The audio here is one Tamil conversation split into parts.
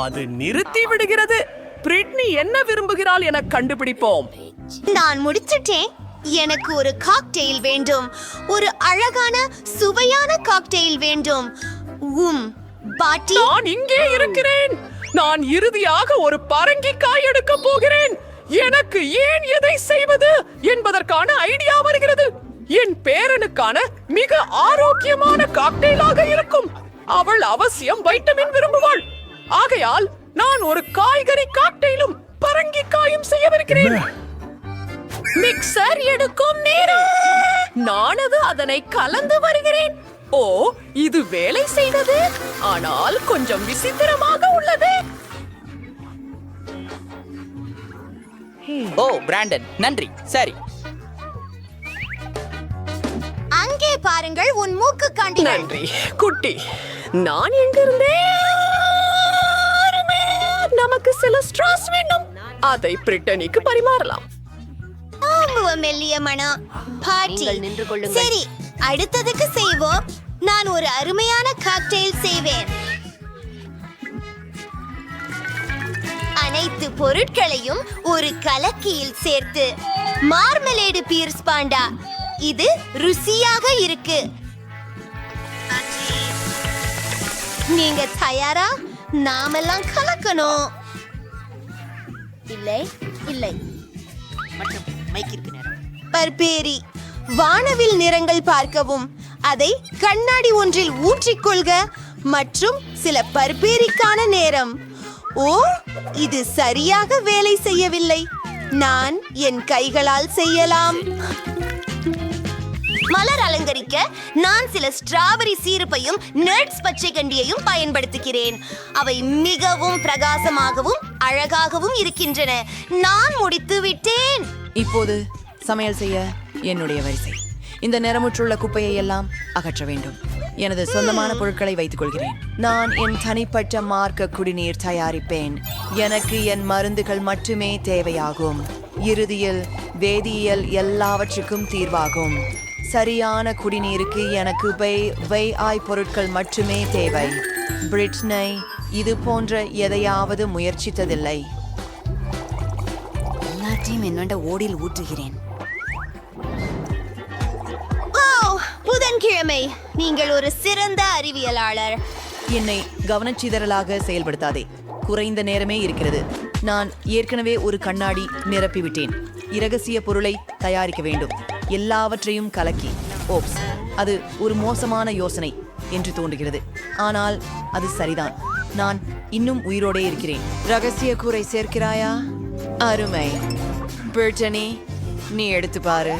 அது நிறுத்தி விடுகிறது. பிரிட்னி என்ன விரும்புகிறாள் என கண்டுபிடிப்போம். நான் முடிச்சிட்டேன். எனக்கு ஒரு காக்டெயில் வேண்டும். ஒரு அழகான சுவையான காக்டெயில் வேண்டும். பாட்டி, நான் இங்கே இருக்கிறேன். நான் இறுதியாக ஒரு பரங்கிக்காய் எடுக்க போகிறேன். எனக்கு ஏன் எதை செய்வது என்பதற்கான ஐடியா வருகிறது. என் பேரனுக்கான மிக ஆரோக்கியமான காக்டெயிலாக இருக்கும். அவள் அவசியம் வைட்டமின் விரும்புவாள். ஆகையால் நான் ஒரு காய்கறி காக்டெயிலும் பரங்கிக்காயும் செய்யவிருக்கிறேன். மிக்சர் எடுக்கும் நேரம். நானது அதனை கலந்து வருகிறேன். ஓ, இது வேலை செய்தது. ஆனால் கொஞ்சம் விசித்திரமாக உள்ளது. ஓ பிராண்டன், நன்றி. சரி, அங்கே பாருங்கள் உன் மூக்கு காண்டி. நன்றி குட்டி. நான் எங்கிருந்தேன்? நமக்கு சில ஸ்ட்ராஸ் வேண்டும். அதை பிரிட்டனிக்கு பரிமாறலாம். மெல்லிய மனம். பாட்டி, சரி, அடுத்ததுக்கு செய்வோம். நான் ஒரு அருமையான காக்டெயில் செய்வேன். அனைத்து பொருட்களையும் ஒரு கலக்கியில் சேர்த்து மார்மலேடு பீர்ஸ் பாண்டா. இது ருசியாக இருக்கு. நீங்க தயாரா? நாமெல்லாம் கலக்கணும். இல்லை இல்லை, பர்பேரி. வானவில் நிறங்கள் பார்க்கவும், அதை கண்ணாடி ஒன்றில் ஊற்றிக்கொள்க மற்றும் சில பர்பேரிக்கான நேரம். ஓ, இது சரியாக வேலை செய்யவில்லை. நான் என் கைகளால் செய்யலாம். மலர் அலங்கரிக்க நான் சில ஸ்ட்ராபெரி சீரப்பையும் நட்ஸ் பச்சை கண்டியையும் பயன்படுத்துகிறேன். அவை மிகவும் பிரகாசமாகவும் அழகாகவும் இருக்கின்றன. நான் முடித்து விட்டேன். இப்போது சமையல் செய்ய என்னுடைய வரிசை. இந்த நிறமுற்றுள்ள குப்பையை எல்லாம் அகற்ற வேண்டும். எனது சொந்தமான பொருட்களை வைத்துக் கொள்கிறேன். நான் என் தனிப்பட்ட மார்க்க குடிநீர் தயாரிப்பேன். எனக்கு என் மருந்துகள் மட்டுமே தேவையாகும். இறுதியில் வேதியியல் எல்லாவற்றுக்கும் தீர்வாகும். சரியான குடிநீருக்கு எனக்கு ஆய் பொருட்கள் மட்டுமே தேவை. பிரிட்னி இது போன்ற எதையாவது முயற்சித்ததில்லை. எல்லாத்தையும் என்னோட ஓடில் ஊற்றுகிறேன். புதன்கிழமை. நீங்கள் ஒரு சிறந்த அறிவியலாளர். என்னை கவனச்சிதறலாக செயல்படுத்தாதே. குறைந்த நேரமே இருக்கிறது. நான் ஏற்கனவே ஒரு கண்ணாடி நிரப்பிவிட்டேன். இரகசிய பொருளை தயாரிக்க வேண்டும். எல்லாவற்றையும் கலக்கி. ஓப்ஸ், அது ஒரு மோசமான யோசனை என்று தோன்றுகிறது. ஆனால் அது சரிதான். நான் இன்னும் உயிரோடே இருக்கிறேன். ரகசிய கூரை சேர்க்கிறாயா? அருமை. பிரிட்டனி, நீ எடுத்து பாரு.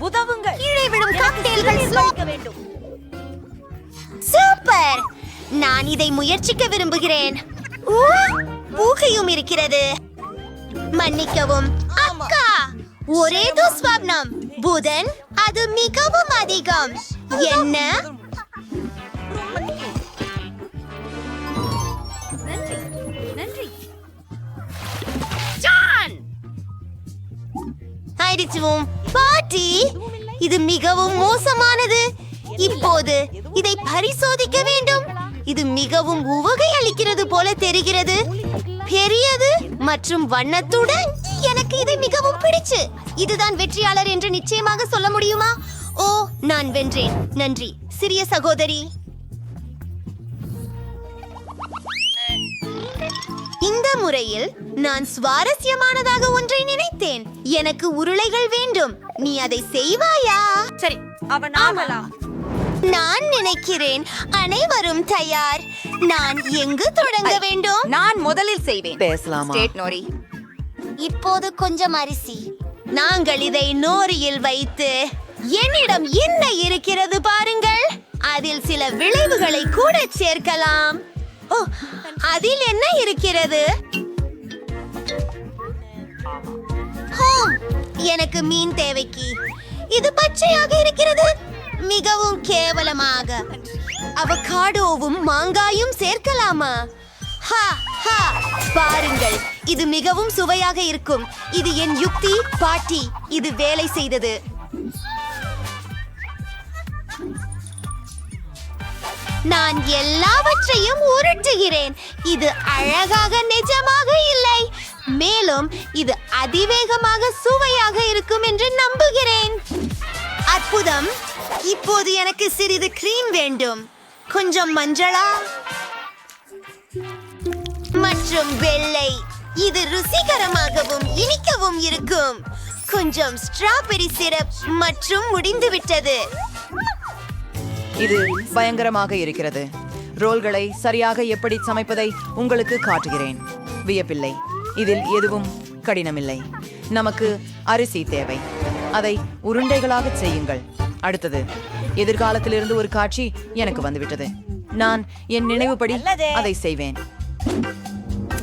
உதவுங்கள். கீழே விடும் காக்டெயில்கள் சுவைக்க வேண்டும். சூப்பர். நான் இதை முயற்சிக்க விரும்புகிறேன். ஊகையும் இருக்கிறது. மன்னிக்கவும் அக்கா, ஒரே துஸ்வப்னம். புதன், அது மிகவும் அதிகம். என்ன? ஆயிடுச்சுவும். பாட்டி, இது மிகவும் மோசமானது. இப்போது இதை பரிசோதிக்க வேண்டும். இது மிகவும் உவகை அளிக்கிறது போல தெரிகிறது. பெரியது மற்றும் வண்ணத்துடன் எனக்கு இதை மிகவும் பிடிச்சு. இதுதான் வெற்றியாளர் என்று நிச்சயமாக சொல்ல முடியுமா? ஓ, நான் வென்றேன். நன்றி சிறிய சகோதரி. இந்த முறையில் நான் சுவாரஸ்யமானதாக ஒன்றை நினைத்தேன். எனக்கு உருளைகள் வேண்டும். நீ அதை செய்வாயா? சரி, அவன் ஆகலாம். நான் நினைக்கிறேன் அனைவரும் தயார். நான் எங்கு தொடங்க வேண்டும்? நான் முதலில் செய்வேன். பேசலாமா? State Nori. இப்போது கொஞ்சம் அரிசி. நாங்கள் இதை நோரியில் வைத்து, என்னிடம் என்ன இருக்கிறது பாருங்கள். அதில் சில விளைவுகளை கூட சேர்க்கலாம். ஓ, அதில் என்ன இருக்கிறது? எனக்கு மீன் தேவைக்கு. இது பச்சையாக இருக்கிறது. மிகவும் கேவலமாக. அவகாடோவும் மாங்காயும் சேர்க்கலாமா? பாருங்கள், இது மிகவும் சுவையாக இருக்கும். இது என் யுக்தி பாட்டி. இது வேலை செய்தது. நான் எல்லாவற்றையும் உருட்டுகிறேன். இது அழகாக நிஜமாக இல்லை. மேலும் இது அதிவேகமாக சுவையாக இருக்கும் என்று நம்புகிறேன். அற்புதம். இப்போது எனக்கு சிறிது கிரீம் வேண்டும். கொஞ்சம் மஞ்சளா மற்றும் வெள்ளை. இது ருசிகரமாகவும் இனிக்கவும் இருக்கும். கொஞ்சம் ஸ்ட்ராபெரி சிரப் மற்றும் முடிந்துவிட்டது. இது பயங்கரமாக இருக்கிறது. ரோல்களை சரியாக எப்படி சமைப்பதை உங்களுக்கு காட்டுகிறேன். வியப்பில்லை, இதில் எதுவும் கடினமில்லை. நமக்கு அரிசி தேவை. அதை உருண்டைகளாக செய்யுங்கள். அடுத்தது, எதிர்காலத்திலிருந்து ஒரு காட்சி எனக்கு வந்துவிட்டது. நான் என் நினைவுப்படி அதை செய்வேன்.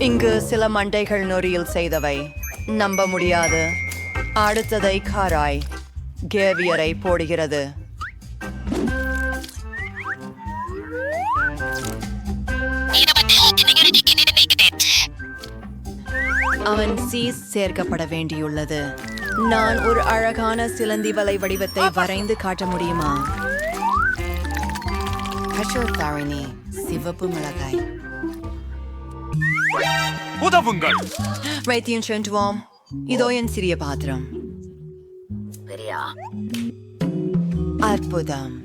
இங்கு சில மண்டைகள் நொறியில் செய்தவை. நம்ப முடியாது. அடுத்ததை காராய் கேவியரை போடுகிறது. அவன் சீஸ் சேர்க்கப்பட வேண்டியுள்ளது. நான் ஒரு அழகான சிலந்தி வலை வடிவத்தை வரைந்து காட்ட முடியுமா? கஷோத்தாரிணி சிவப்பு மிளகாய். உதவுங்கள். வைத்தியம் சென்றுவோம். இதோ என் சிறிய பாத்திரம். அற்புதம்.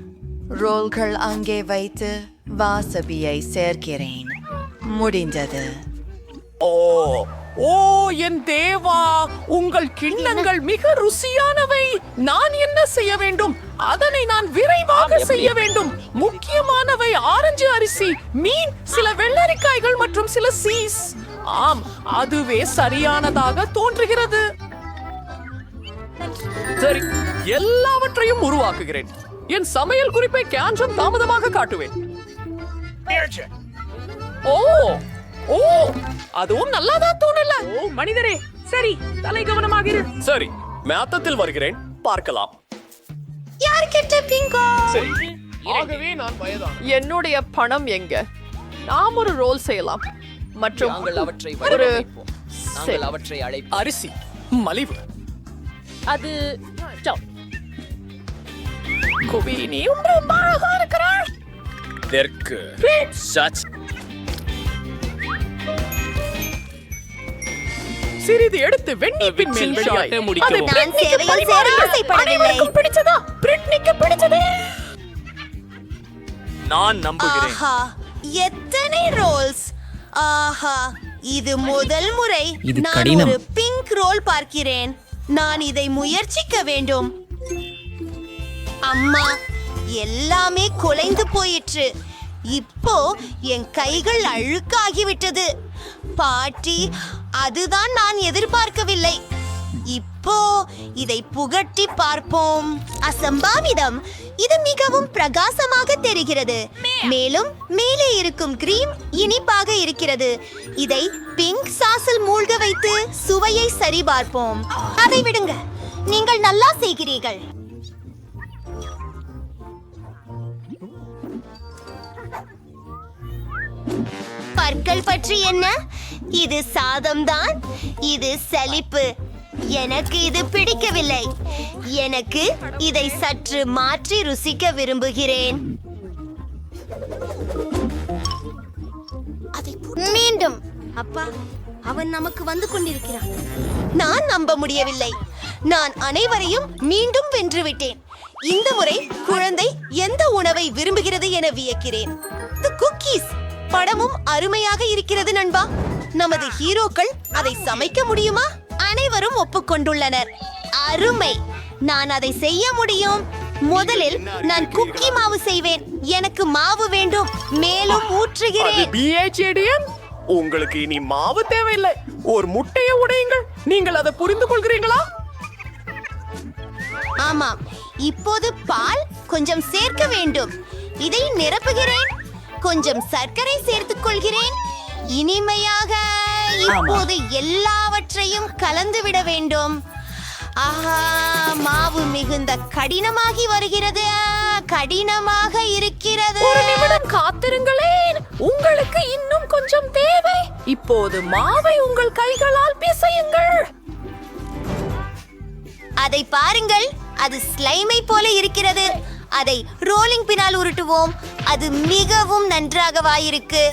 ரோல்கள் அங்கே வைத்து வாசபியை சேர்க்கிறேன். முடிந்தது. ஓ ஓ என் தேவா, உங்கள் கிண்ணங்கள் மிக ருசியானவை. நான் என்ன செய்ய வேண்டும்? அதனை நான் விரைவாக செய்ய வேண்டும். முக்கியமானவை ஆரஞ்சு அரிசி, மீன், சில வெள்ளரிக்காய்கள் மற்றும் சில சீஸ். ஆம், அதுவே சரியானதாக தோன்றுகிறது. சரி, எல்லாவற்றையும் உருவாக்குகிறேன். என் சமையல் குறிப்பை கொஞ்சம் தாமதமாக காட்டுவேன். ஓ ஓ அதுவும் நல்லாதான் தோணல. ஓ மனிதரே, சரி, தலை கவனமாக இரு. சரி, மேத்தத்தில் வருகிறேன், பார்க்கலாம். யார்கிட்ட பிங்கோ? சரி, ஆகவே நான் வயதான. என்னுடைய பணம் எங்க? நாம் ஒரு ரோல் செய்யலாம் மற்றும் நாங்கள் அவற்றை ஒரு வடிவமைப்போம். நாங்கள் அவற்றை அழைப்போம். அரிசி மலிவு. அது குபி, நீ ரொம்ப அழகா இருக்கிறாய். தெற்கு சச் சிறிது எடுத்து வெண்ணீப்பின் மேல் வெளியாய். அது முடிக்கவும். நான் சேவையில் சேர ஆசைப்படவில்லை. அனைவருக்கும் பிடிச்சதா? பிரிட்னிக்கு பிடிச்சதே. நான் நம்புகிறேன். ஆஹா, எத்தனை ரோல்ஸ்! ஆஹா, இது முதல் முறை நான் ஒரு பிங்க் ரோல் பார்க்கிறேன். நான் இதை முயற்சிக்க வேண்டும். அம்மா, எல்லாமே குலைந்து போயிற்று. இப்போ என் கைகள் அழுக்காகிவிட்டது. பாட்டி, அதுதான் நான் எதிர்பார்க்கவில்லை. இப்போ இதை புகட்டி பார்ப்போம். அசம்பாவிதம். இது மிகவும் பிரகாசமாக தெரிகிறது. மேலும் மேலே இருக்கும் கிரீம் இனிப்பாக இருக்கிறது. இதை பிங்க் சாஸில் மூழ்க வைத்து சுவையை சரிபார்ப்போம். அதை விடுங்க, நீங்கள் நல்லா செய்கிறீர்கள். பற்கள் பற்றி என்ன? இது சாதம்தான். இது சலிப்பு. எனக்கு இது பிடிக்கவில்லை. எனக்கு இதை சற்று மாற்றி ருசிக்க விரும்புகிறேன். மீண்டும் அப்பா, அவன் நமக்கு வந்து கொண்டிருக்கிறான். நான் நம்ப முடியவில்லை. நான் அனைவரையும் மீண்டும் வென்றுவிட்டேன். இந்த முறை குழந்தை எந்த உணவை விரும்புகிறது என வியக்கிறேன். குக்கீஸ். படமும் அருமையாக இருக்கிறது நண்பா. நமது ஹீரோக்கள் அதை சமைக்க முடியுமா? அனைவரும் ஒப்புக்கொண்டுள்ளனர். அருமை. நான் அதை செய்ய முடியும். முதலில் நான் குக்கி மாவு செய்வேன். எனக்கு மாவு வேண்டும். மேலும் ஊற்றுகிறேன். BHADM, உங்களுக்கு இனி மாவு தேவையில்லை. ஒரு முட்டையை உடையுங்கள். நீங்கள் அதை புரிந்து கொள்கிறீங்களா? ஆமாம். இப்போது பால் கொஞ்சம் சேர்க்க வேண்டும். இதை நிரப்புகிறேன். கொஞ்சம் சர்க்கரை சேர்த்துக் கொள்கிறேன். இனிமையாக இப்போது எல்லாவற்றையும் கலந்து விட வேண்டும். ஆஹா, மாவு மிகுந்த கடினமாகி வருகிறது. கடினமாக இருக்கிறது. ஒரு நிமிடம் காத்திருங்களேன். உங்களுக்கு இன்னும் கொஞ்சம் தேவை. இப்போது மாவை உங்கள் கைகளால் பிசையுங்கள். அதை பாருங்கள், அது ஸ்லைமை போல இருக்கிறது. அதை ரோலிங் பினால் உருட்டுவோம். அது மிகவும் நன்றாகவாயிருக்கு.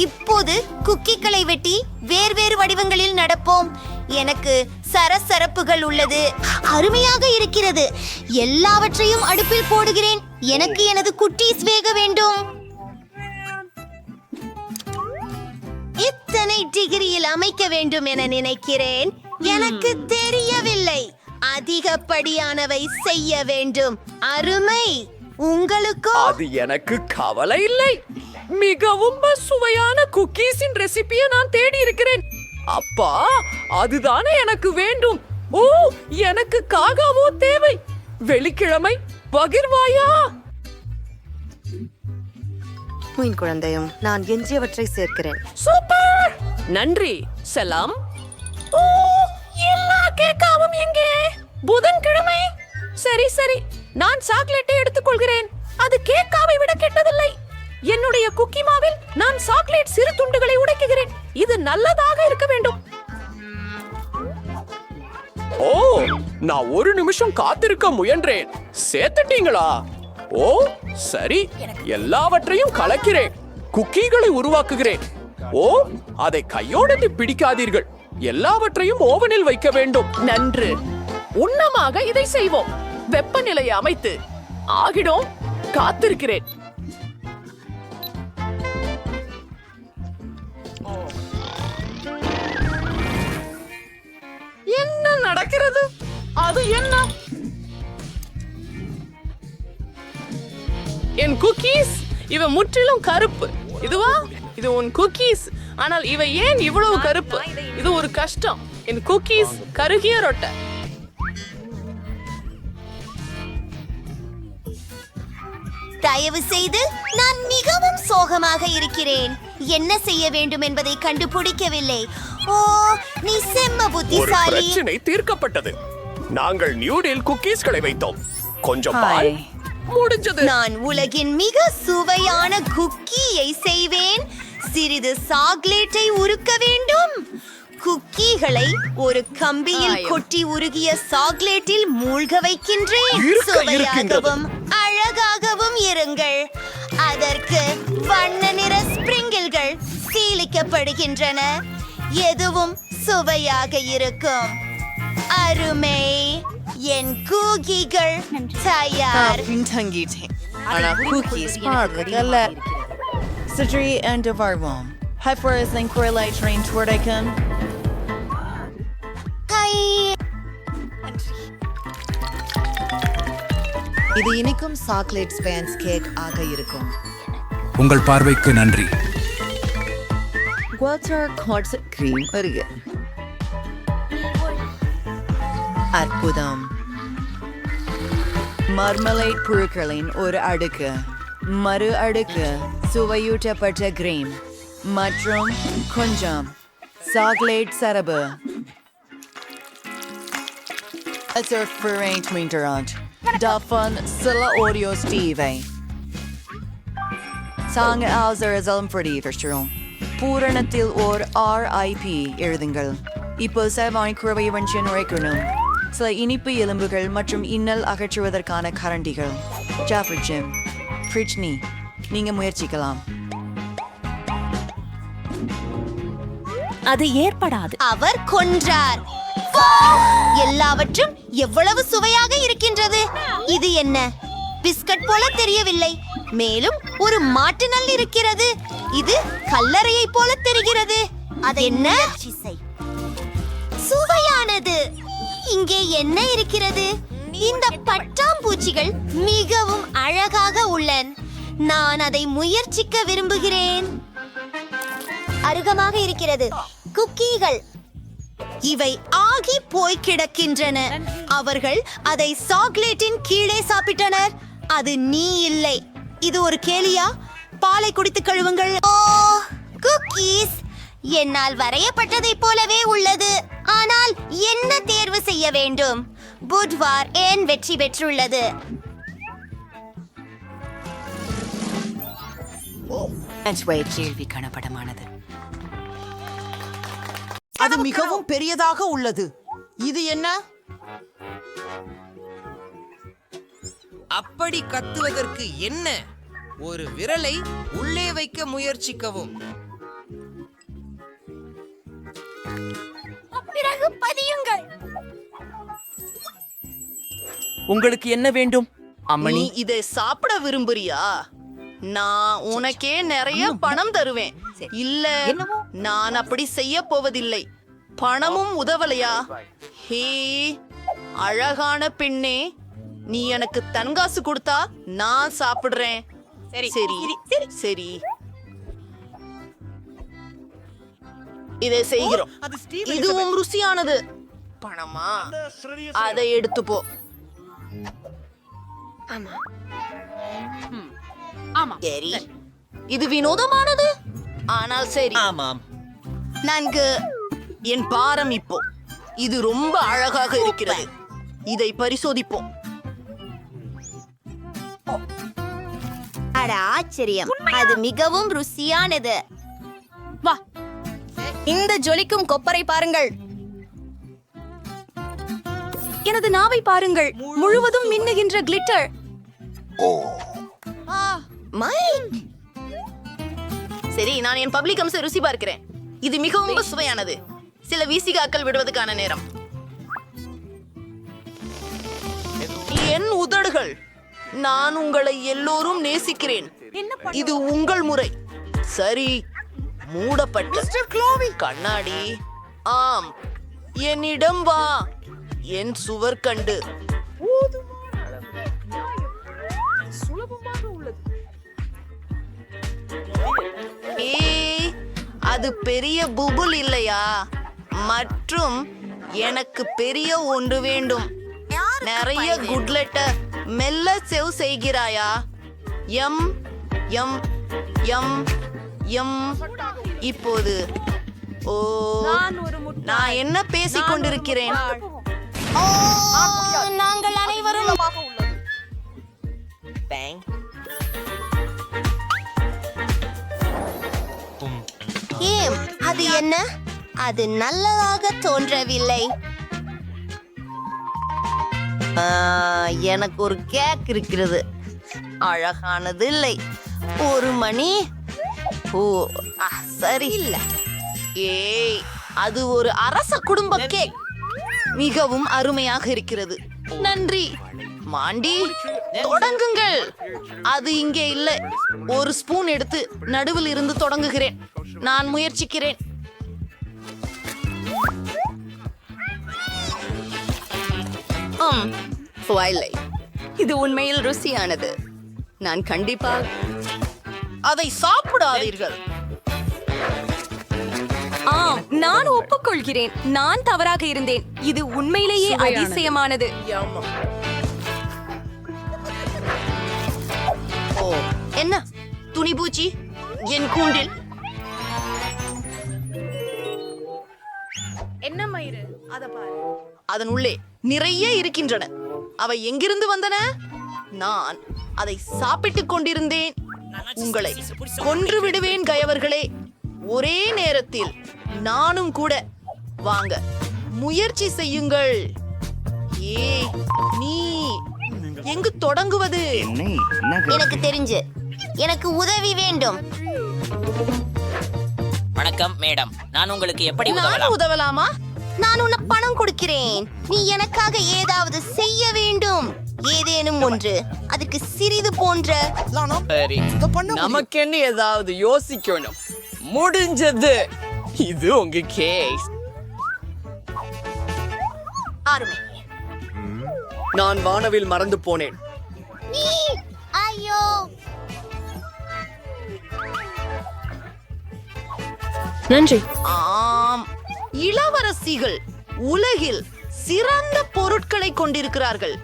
இப்போது குக்கிகளை வெட்டி வேறு வடிவங்களில் நடப்போம். எனக்கு சரசரப்புகள் உள்ளது. அருமையாக இருக்கிறது. எல்லாவற்றையும் அடுப்பில் போடுகிறேன். எனக்கு எனது குட்டீஸ் வேக வேண்டும். இத்தனை டிகிரியில் அமைக்க வேண்டும் என நினைக்கிறேன். எனக்கு தெரியவில்லை. அதிகப்படியானவை செய்ய வேண்டும். அருமை. உங்களுக்கோ? அது எனக்கு கவலை இல்லை. மிகவும் சுவையான குக்கீஸின் ரெசிபியை நான் தேடி இருக்கிறேன். அப்பா, அதுதானே எனக்கு வேண்டும். ஓ, எனக்கு காகாவோ தேவை. வெள்ளிக்கிழமை பகிர்வாயா? மீன் குழந்தையும் நான் எஞ்சியவற்றை சேர்க்கிறேன். சூப்பர், நன்றி. செலாம். ஓ, எல்லா கேக்காவும் எங்கே? புதன்கிழமை. சரி, நான் சாக்லேட்டை எடுத்துக்கொள்கிறேன். அது கேக்காவை விட கெட்டதில்லை. என்னுடைய குக்கி மாவில் நான் சாக்லேட் சிறு துண்டுகளை உடைக்குகிறேன். இது நல்லதாக இருக்க வேண்டும். ஓ, நான் ஒரு நிமிஷம் காத்திருக்க முயன்றேன். சேர்த்துட்டீங்களா? ஓ, சரி. எல்லாவற்றையும் கலக்கிறேன். குக்கீகளை உருவாக்குகிறேன். ஓ, அதை கையோடு பிடிக்காதீர்கள். எல்லாவற்றையும் ஓவனில் வைக்க வேண்டும். நன்று. உன்னமாக இதை செய்வோம். வெப்பநிலையை அமைத்து ஆகிடும். காத்திருக்கிறேன். என்ன நடக்கிறது? அது என்ன? என் குக்கீஸ் இவ முற்றிலும் கருப்பு. இதுவா? இது உன் குக்கீஸ். ஆனால் இவ ஏன் இவ்வளவு கருப்பு? இது ஒரு கஷ்டம். என் குக்கீஸ் கருகிய ரொட்டை. தயவு செய்து, நான் மிகவும் சோகமாக இருக்கிறேன். என்ன செய்ய வேண்டும் என்பதை கண்டுபிடிக்கவில்லை. ஓ, நீ செம்ம ஒரு புத்திசாலி. பிரச்சனை தீர்க்கப்பட்டது. நாங்கள் நியூடில் குக்கீஸ்களை வைத்தோம். கொஞ்சம் பால். ஹாய். முடிஞ்சது. நான் உலகின் மிக சுவையான குக்கியை செய்வேன். சிறிது சாக்லேட்டை உருக்க வேண்டும். குக்கீகளை ஒரு கம்பியில் கொட்டி உருகிய சாக்லேட்டில் மூழ்க வைக்கின்றேன். சுவையாகவும் அழகாகவும் இருங்கள். அதற்கு வண்ண நிற ஸ்பிரிங்கிள்கள் சீலிக்கப்படுகின்றன. எதுவும் சுவையாக இருக்கும். அருமை. என் குக்கீகள் தயார். பின்தங்கிட்டேன். ஆனா cookies பார்க்கல. சற்று என்று வருவோம். ஹைப்பர்ஸ்லிங் குரலை ட்ரெயின் துடைக்கும். இது இனிக்கும் சாக்லேட் ஸ்பான்ஸ் கேக் ஆக இருக்கும். உங்கள் பார்வைக்கு நன்றி. குவாட்டர் கார்ட்ஸ் கிரீம் வருக. அற்புதம். மர்மலைட் புழுக்களின் ஒரு அடுக்கு, மறு அடுக்கு சுவையூட்டப்பட்ட கிரீம் மற்றும் கொஞ்சம் சாக்லேட் சரபு. Davon சில ஓரியோ ஸ்டீவை சாங்க ஆசரம் பிரதிவர்ஷம் பூரணத்தில் ஓர் RIP எழுதுங்கள். இப்போ செவ்வாய் குறவை வஞ்சி நுழைக்கணும். சில இனிப்பு எலும்புகள் மற்றும் இன்னல் அகற்றுவதற்கான கரண்டிகள். ஜாஃபர் ஜிம், பிரிட்னி, நீங்க முயற்சிக்கலாம். அது ஏற்படாது. அவர் கொன்றார். எல்லாவற்றும் எவ்வளவு சுவையாக இருக்கின்றது. இது என்ன? பிஸ்கட் போல தெரியவில்லை. மேலும் ஒரு மாட்டு நல் இருக்கிறது. இது கல்லறையை போல தெரிகிறது. அது என்ன? சுவையானது. இங்கே என்ன இருக்கிறது? இந்த பட்டாம்பூச்சிகள் மிகவும் அழகாக உள்ளன. நான் அதை முயற்சிக்க விரும்புகிறேன். அருகமாக இருக்கிறது. குக்கீகள் இவை ஆகி போய் கிடக்கின்றன. அவர்கள் அதை சாக்லேட்டின் கீழே சாப்பிட்டனர். அது நீ இல்லை. இது ஒரு கேலியா? பாலை குடித்து கழுவுங்கள். ஓ, குக்கீஸ் என்னால் வரையப்பட்டதைப் போலவே உள்ளது. ஆனால் என்ன தேர்வு செய்ய வேண்டும்? புட்வார் ஏன் வெற்றி பெற்றுள்ளது? கேள்வி கணப்படமானது. அது மிகவும் பெரியதாக உள்ளது. இது என்ன? அப்படி கத்துவதற்கு என்ன? ஒரு விரலை உள்ளே வைக்க முயற்சிக்கவும். பிறகு பதியுங்கள். உங்களுக்கு என்ன வேண்டும் நீ அம்மணி? இதை சாப்பிட விரும்புறியா? நான் உனக்கே நிறைய பணம் தருவேன். இல்ல, நான் அப்படி செய்ய போவதில்லை. பணமும் உதவலையா? ஹே அழகான பெண்ணே, நீ எனக்கு தன்காசு கொடுத்தா நான் சாப்பிடுறேன். சரி சரி, இதை செய்கிறோம். இதுவும் ருசியானது. பணமா? அதை எடுத்து போ. சரி, இது வினோதமானது, ஆனால் சரி. ஆமாம். நன்கு. என் பாரம் இப்போ. இது ரொம்ப அழகாக இருக்கிறது. இதை பரிசோதிப்போம். அட ஆச்சரியம், அது மிகவும் ருசியானது. வா, இந்த ஜொலிக்கும் கொப்பரை பாருங்கள். எனது நாவை பாருங்கள், முழுவதும் மின்னுகின்ற கிளிட்டர். மைக், சரி, நான் என் பப்ளிக் அம்ச ருசி பார்க்கிறேன். இது மிகவும் சுவையானது. சில வீசிகாக்கள் விடுவதற்கான நேரம். என் உதடுகள், நான் உங்களை எல்லோரும் நேசிக்கிறேன். இது உங்கள் முறை. சரி, மூடப்பட்ட கண்ணாடி. ஆம், என்னிடம் வா. என் சுவர் கண்டு. ஏய், அது பெரிய புபுல் இல்லையா? மற்றும் எனக்கு பெரிய ஒன்று வேண்டும். நிறைய குட்லெட்ட மெல்ல செவ் செய்கிறாயா? எம் எம் எம் எம். இப்போது ஓ, நான் என்ன பேசிக் கொண்டிருக்கிறேன்? நாங்கள் அனைவரும் ஏம், அது என்ன? அது நல்லதாக தோன்றவில்லை. எனக்கு ஒரு கேக் இருக்கிறது. அழகானது இல்லை. ஒரு மணி. ஓ, சரி இல்ல. ஏய், அது ஒரு அரச குடும்ப கேக். மிகவும் அருமையாக இருக்கிறது. நன்றி மாண்டி. தொடங்குங்கள். அது இங்கே இல்லை. ஒரு ஸ்பூன் எடுத்து நடுவில் இருந்து தொடங்குகிறேன். நான் முயற்சிக்கிறேன். இது உண்மையில் ருசியானது. நான் கண்டிப்பாக அதை சாப்பிடாதீர்கள். ஆம், நான் ஒப்புக்கொள்கிறேன். நான் தவறாக இருந்தேன். இது உண்மையிலேயே அதிசயமானது. ஓ, என்ன துணிபூச்சி என் கூண்டில்? என்ன மயிறு? அத பாரு. அதன் உள்ளே நிறைய இருக்கின்றன. அவை எங்கிருந்து வந்தன? நான் அதை சாப்பிட்டுக் கொண்டிருந்தேன். உங்களை கொன்று விடுவேன் கயவர்களே. ஒரே நேரத்தில் நானும் கூட. வாங்க, முயற்சி செய்யுங்கள். ஏய், நீ எங்கு தொடங்குவது? எனக்கு தெரிஞ்சு, எனக்கு உதவி வேண்டும். வணக்கம் மேடம், நான் உங்களுக்கு எப்படி நான் உதவலாமா? நான் உனக்கு பணம் கொடுக்கிறேன். நீ எனக்காக ஏதாவது செய்ய வேண்டும். ஏதேனும் ஒன்று. அதுக்கு சிறிது போன்ற. சரி, நமக்கு என்ன ஏதாவது யோசிக்கணும். முடிஞ்சது. இது உங்க கேஸ். நான் வானவில் மறந்து போனேன். ஐயோ, நன்றி. ஆம், இளவரசிகள் உலகில் சிறந்த பொருட்களை கொண்டிருக்கிறார்கள்.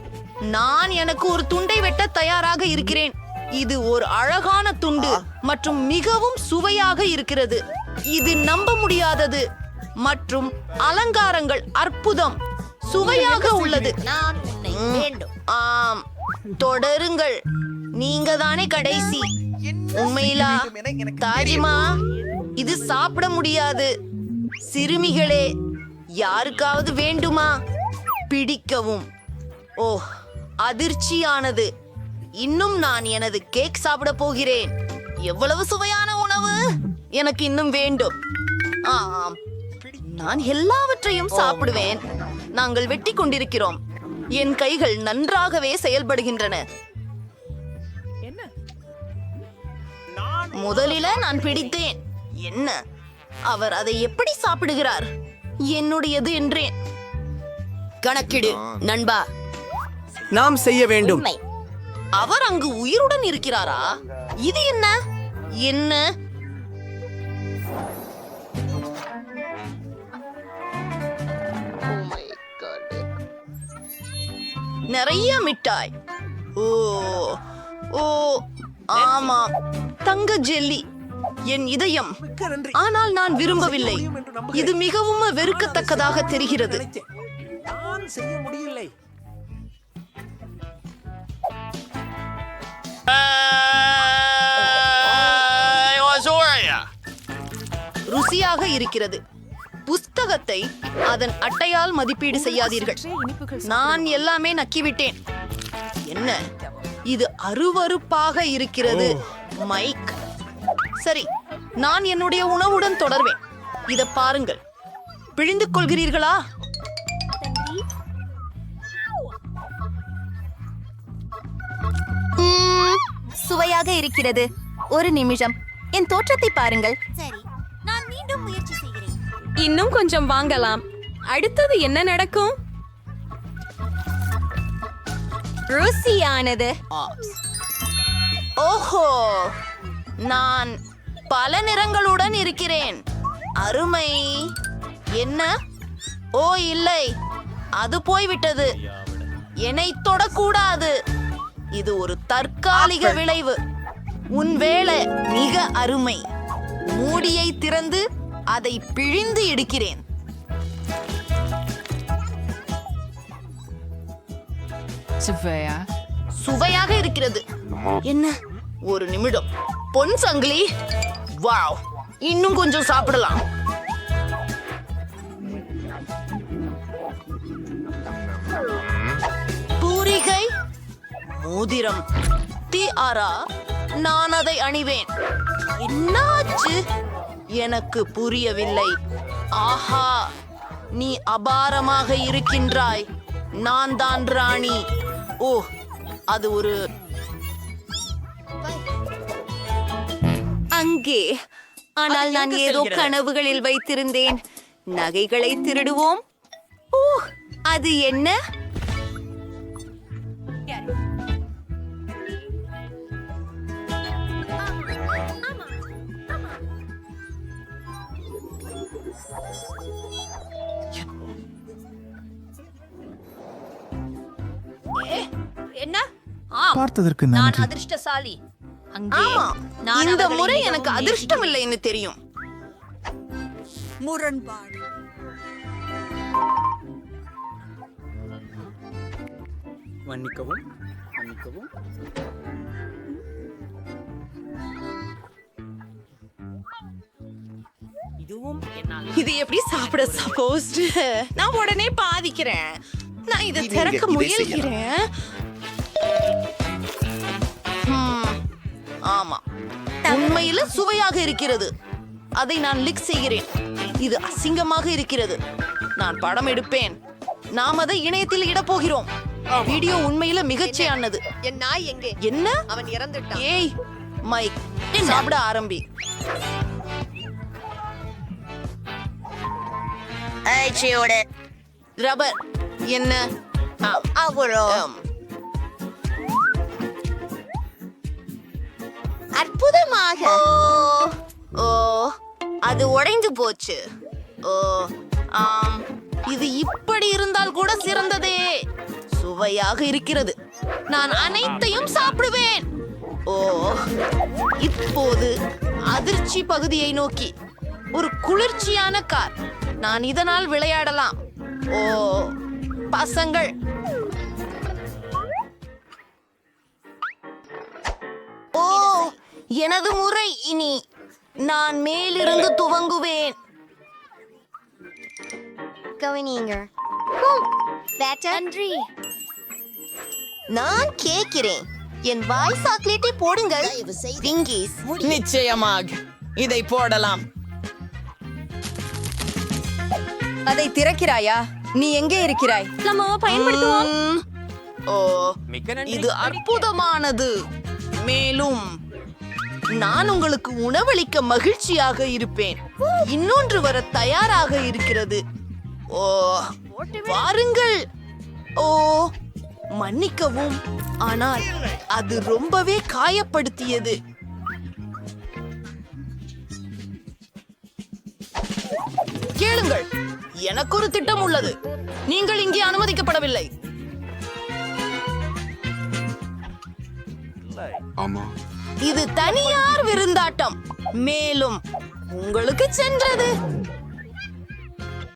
நான் எனக்கு ஒரு துண்டை வெட்ட தயாராக இருக்கிறேன். இது ஒரு அழகான துண்டு மற்றும் மிகவும் சுவையாக இருக்கிறது. இது நம்ப முடியாதது. மற்றும் அலங்காரங்கள் அற்புதம். சுவையாக உள்ளது. ஆம், தொடருங்கள். நீங்க தானே கடைசி. உண்மையிலா தாஜிமா, இது சாப்பிட முடியாது. சிறுமிகளே, யாருக்காவது வேண்டுமா? பிடிக்கவும். ஓ, அதிர்ச்சியானது. இன்னும் நான் எனது கேக் சாப்பிட போகிறேன். எவ்வளவு சுவையான உணவு எனக்கு இன்னும் வேண்டும். ஆம், நான் எல்லாவற்றையும் சாப்பிடுவேன். நாங்கள் வெட்டி கொண்டிருக்கிறோம். என் கைகள் நன்றாகவே செயல்படுகின்றன. முதலில நான் பிடித்தேன். என்ன அவர் அதை எப்படி சாப்பிடுகிறார்? என்னுடையது என்றேன். கணக்கிடு நண்பா. நாம் செய்ய வேண்டும். அவர் அங்கு உயிருடன் இருக்கிறாரா? இது என்ன என்ன நிறைய மிட்டாய். ஓ ஓ ஆமாம், தங்க ஜெல்லி. என் இதயம். ஆனால் நான் விரும்பவில்லை. இது மிகவும் வெறுக்கத்தக்கதாக தெரிகிறது. நான் செய்ய முடியலை. ருசியாக இருக்கிறது. புஸ்தகத்தை அதன் அட்டையால் மதிப்பீடு செய்யாதீர்கள். நான் எல்லாமே நக்கிவிட்டேன். என்ன இது அருவருப்பாக இருக்கிறது, மைக். சரி, நான் என்னுடைய உணவுடன் தொடர்வேன். இத பாருங்கள். பிழிந்து கொள்கிறீர்களா? சுவையாக இருக்கிறது. ஒரு நிமிஷம், என் தோற்றத்தை பாருங்கள். சரி, நான் மீண்டும் முயற்சி செய்கிறேன். இன்னும் கொஞ்சம் வாங்கலாம். அடுத்தது என்ன நடக்கும்? ருசியானது. ஓஹோ, நான் பல நிறங்களுடன் இருக்கிறேன். அருமை. என்ன? ஓ இல்லை, அது போய்விட்டது. என்னை தொடக்கூடாது. இது ஒரு தற்காலிக விளைவு. உன் வேலை மிக அருமை. மூடியை திறந்து அதை பிழிந்து எடுக்கிறேன். சுவையாக இருக்கிறது. என்ன? ஒரு நிமிடம். பொன் சங்கிலி. வாவ், இன்னும் கொஞ்சம் சாப்பிடலாம். பூரிகை, மோதிரம், திஆரா. நான் அதை அணிவேன். என்னாச்சு? எனக்கு புரியவில்லை. ஆஹா, நீ அபாரமாக இருக்கின்றாய். நான் தான் ராணி. ஓ, அது ஒரு அங்கே. ஆனால் நான் ஏதோ கனவுகளில் வைத்திருந்தேன். நகைகளை திருடுவோம். ஓ, அது என்ன? என்ன? பார்த்ததற்கு நன்றி. அதிர்ஷ்டசாலி. ஆமா, இந்த முறை எனக்கு அதிர்ஷ்டம் இல்லைன்னு தெரியும். முரண்பாடு. மன்னிக்கவும், மன்னிக்கவும். இதுவும் என்னால். இது எப்படி சாப்பிட சப்போஸ்? நான் உடனே பாதிக்கிறேன். நான் இதை திறக்க முயல்கிறேன். ஆமா, உண்மையில சுவையாக இருக்கிறது. அதை நான் லிக் செய்கிறேன். இது அசிங்கமாக இருக்கிறது. நான் படம் எடுப்பேன். நாம் அதை இணையத்தில் இட போகிறோம். வீடியோ உண்மையில மிகச்சியானது. என் நாய் எங்கே? என்ன? அவன் இறந்துட்டான். ஏய் மைக், சாப்பிட ஆரம்பி. ரப்பர். என்ன? அற்புதமாக. ஓ, அது உடைந்து போச்சு. ஓ ஆம், இது இப்படி இருந்தால் கூட சிறந்ததே. சுவையாக இருக்கிறது. நான் அனைத்தையும் சாப்பிடுவேன். ஓ, இப்போது அதிர்ச்சி பகுதியை நோக்கி. ஒரு குளிர்ச்சியான கார். நான் இதனால் விளையாடலாம். ஓ பசங்கள், ஓ எனது முறை. இனி நான் மேலிருந்து துவங்குவேன். கவனியுங்க. நன்றி. நான் கேட்கிறேன், என் வாய் சாக்லேட்டை போடுங்கள் விங்கீஸ். நிச்சயமாக இதை போடலாம். அதை திறக்கிறாயா? நீ எங்கே இருக்கிறாய்? நம்ம பயன்படுத்துவோம். ஓ, இது அற்புதமானது. மேலும் நான் உங்களுக்கு உணவளிக்க மகிழ்ச்சியாக இருப்பேன். இன்னொன்று வர தயாராக இருக்கிறது. ஓ, வாருங்கள். ஓ, மன்னிக்கவும், ஆனால் அது ரொம்பவே காயப்படுத்தியது. கேளுங்கள், எனக்கு ஒரு திட்டம் உள்ளது. நீங்கள் இங்கே அனுமதிக்கப்படவில்லை. இது தனியார் விருந்தாட்டம். மேலும் உங்களுக்கு சென்றது.